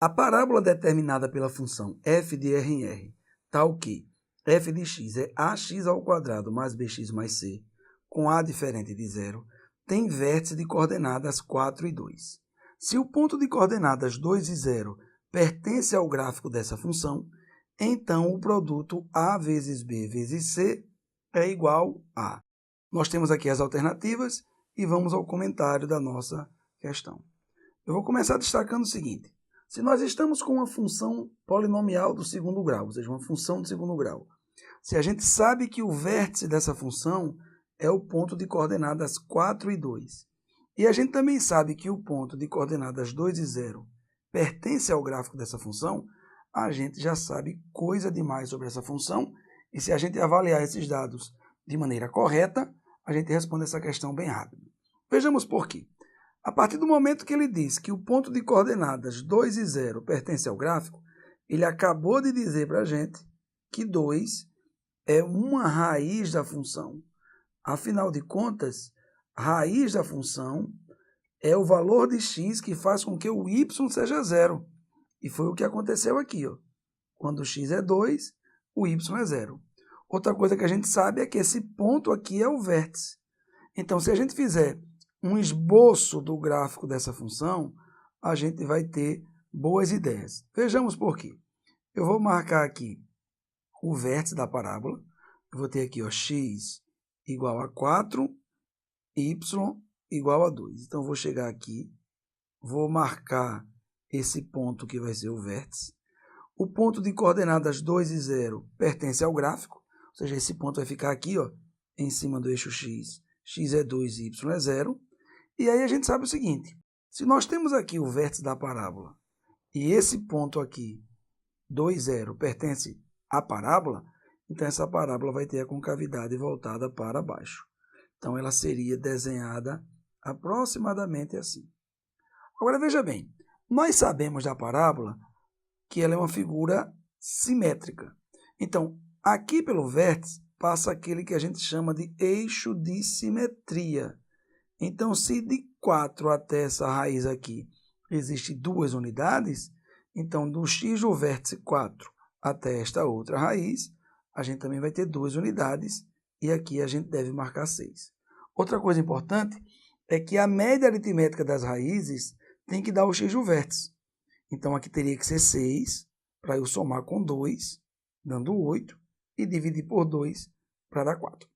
A parábola determinada pela função f de r em r, tal que f de x é ax² mais bx mais c, com a diferente de zero, tem vértice de coordenadas 4 e 2. Se o ponto de coordenadas 2 e 0 pertence ao gráfico dessa função, então o produto a vezes b vezes c é igual a. Nós temos aqui as alternativas e vamos ao comentário da nossa questão. Eu vou começar destacando o seguinte. Se nós estamos com uma função polinomial do segundo grau, ou seja, uma função do segundo grau, se a gente sabe que o vértice dessa função é o ponto de coordenadas 4 e 2, e a gente também sabe que o ponto de coordenadas 2 e 0 pertence ao gráfico dessa função, a gente já sabe coisa demais sobre essa função, e se a gente avaliar esses dados de maneira correta, a gente responde essa questão bem rápido. Vejamos por quê. A partir do momento que ele diz que o ponto de coordenadas 2 e 0 pertence ao gráfico, ele acabou de dizer para a gente que 2 é uma raiz da função. Afinal de contas, raiz da função é o valor de x que faz com que o y seja 0. E foi o que aconteceu aqui. Ó. Quando o x é 2, o y é 0. Outra coisa que a gente sabe é que esse ponto aqui é o vértice. Então, se a gente fizer um esboço do gráfico dessa função, a gente vai ter boas ideias. Vejamos por quê. Eu vou marcar aqui o vértice da parábola. Eu vou ter aqui ó, x igual a 4, y igual a 2. Então, eu vou chegar aqui, vou marcar esse ponto que vai ser o vértice. O ponto de coordenadas 2 e 0 pertence ao gráfico, ou seja, esse ponto vai ficar aqui ó, em cima do eixo x. X é 2 e y é 0. E aí a gente sabe o seguinte, se nós temos aqui o vértice da parábola e esse ponto aqui, 2, 0, pertence à parábola, então essa parábola vai ter a concavidade voltada para baixo. Então ela seria desenhada aproximadamente assim. Agora veja bem, nós sabemos da parábola que ela é uma figura simétrica. Então, aqui pelo vértice passa aquele que a gente chama de eixo de simetria. Então, se de 4 até essa raiz aqui existe 2 unidades, então do x do vértice 4 até esta outra raiz, a gente também vai ter 2 unidades e aqui a gente deve marcar 6. Outra coisa importante é que a média aritmética das raízes tem que dar o x do vértice. Então, aqui teria que ser 6 para eu somar com 2, dando 8, e dividir por 2 para dar 4.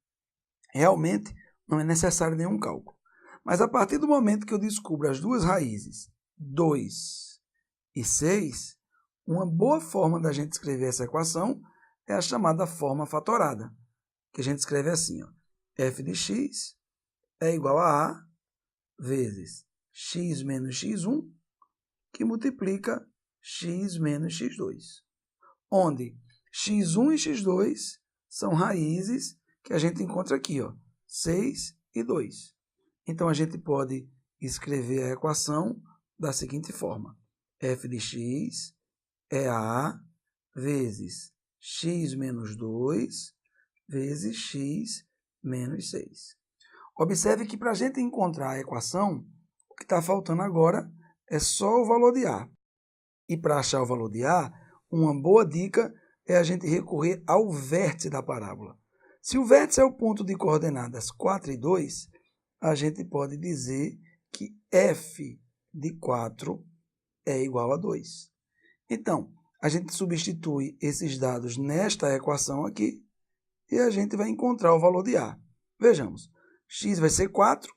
Realmente, não é necessário nenhum cálculo. Mas a partir do momento que eu descubro as duas raízes, 2 e 6, uma boa forma da gente escrever essa equação é a chamada forma fatorada, que a gente escreve assim, ó, f de x é igual a vezes x menos x1, que multiplica x menos x2, onde x1 e x2 são raízes que a gente encontra aqui, ó, 6 e 2. Então, a gente pode escrever a equação da seguinte forma. F de x é a vezes x menos 2 vezes x menos 6. Observe que para a gente encontrar a equação, o que está faltando agora é só o valor de a. E para achar o valor de a, uma boa dica é a gente recorrer ao vértice da parábola. Se o vértice é o ponto de coordenadas 4 e 2, a gente pode dizer que f de 4 é igual a 2. Então, a gente substitui esses dados nesta equação aqui e a gente vai encontrar o valor de a. Vejamos, x vai ser 4,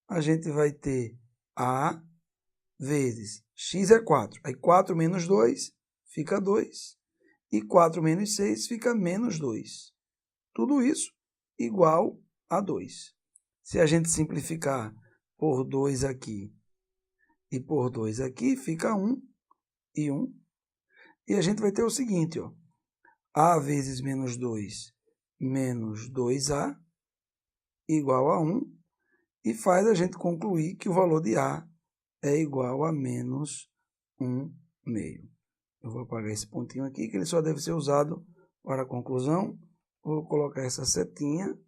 a gente vai ter a vezes x é 4. Aí 4 menos 2 fica 2 e 4 menos 6 fica menos 2. Tudo isso igual a 2. Se a gente simplificar por 2 aqui e por 2 aqui, fica 1 e 1. E a gente vai ter o seguinte, ó, a vezes menos 2 menos 2a igual a 1, e faz a gente concluir que o valor de a é igual a menos 1 meio. Eu vou apagar esse pontinho aqui, que ele só deve ser usado para a conclusão. Vou colocar essa setinha.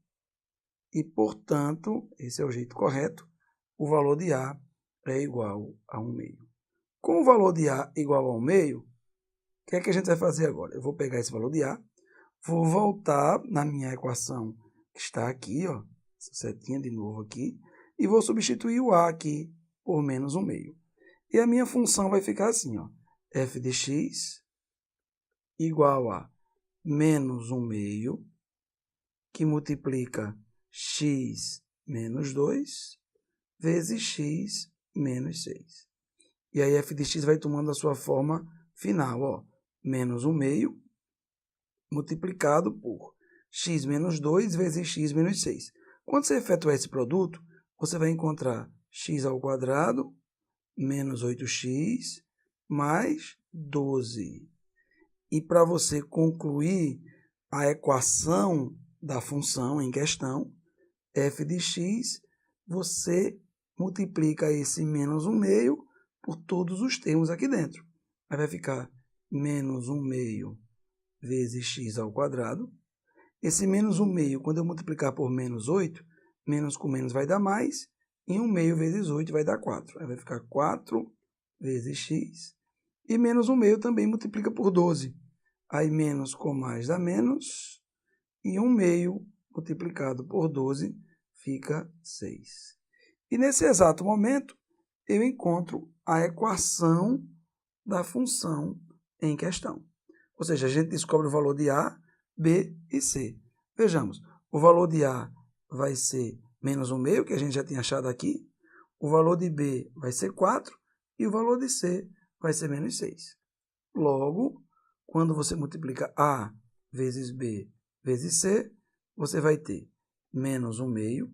E, portanto, esse é o jeito correto, o valor de a é igual a 1 meio. Com o valor de A igual ao meio, o que é que a gente vai fazer agora? Eu vou pegar esse valor de A, vou voltar na minha equação que está aqui, ó, essa setinha de novo aqui, e vou substituir o A aqui por menos 1 meio. E a minha função vai ficar assim, ó, f de x igual a menos 1 meio, que multiplica x menos 2, vezes x menos 6. E aí f de x vai tomando a sua forma final, ó, menos 1 meio, multiplicado por x menos 2 vezes x menos 6. Quando você efetuar esse produto, você vai encontrar x ao quadrado menos 8x mais 12. E para você concluir a equação da função em questão, f de x, você multiplica esse menos 1 meio por todos os termos aqui dentro. Aí vai ficar menos 1 meio vezes x ao quadrado. Esse menos 1 meio, quando eu multiplicar por menos 8, menos com menos vai dar mais, e 1 meio vezes 8 vai dar 4. Aí vai ficar 4 vezes x. E menos 1 meio também multiplica por 12. Aí menos com mais dá menos, e 1 meio multiplicado por 12 fica 6. E nesse exato momento, eu encontro a equação da função em questão. Ou seja, a gente descobre o valor de A, B e C. Vejamos, o valor de A vai ser menos 1 meio, que a gente já tinha achado aqui. O valor de B vai ser 4 e o valor de C vai ser menos 6. Logo, quando você multiplica A vezes B vezes C, você vai ter menos 1 meio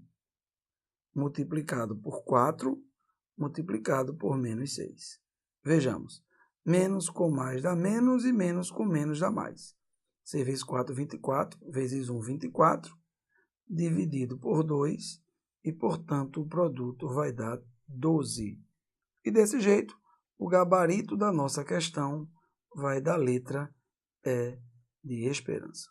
multiplicado por 4 multiplicado por menos 6. Vejamos, menos com mais dá menos e menos com menos dá mais. 6 vezes 4, 24, vezes 1, 24, dividido por 2, e, portanto, o produto vai dar 12. E, desse jeito, o gabarito da nossa questão vai da letra E de Esperança.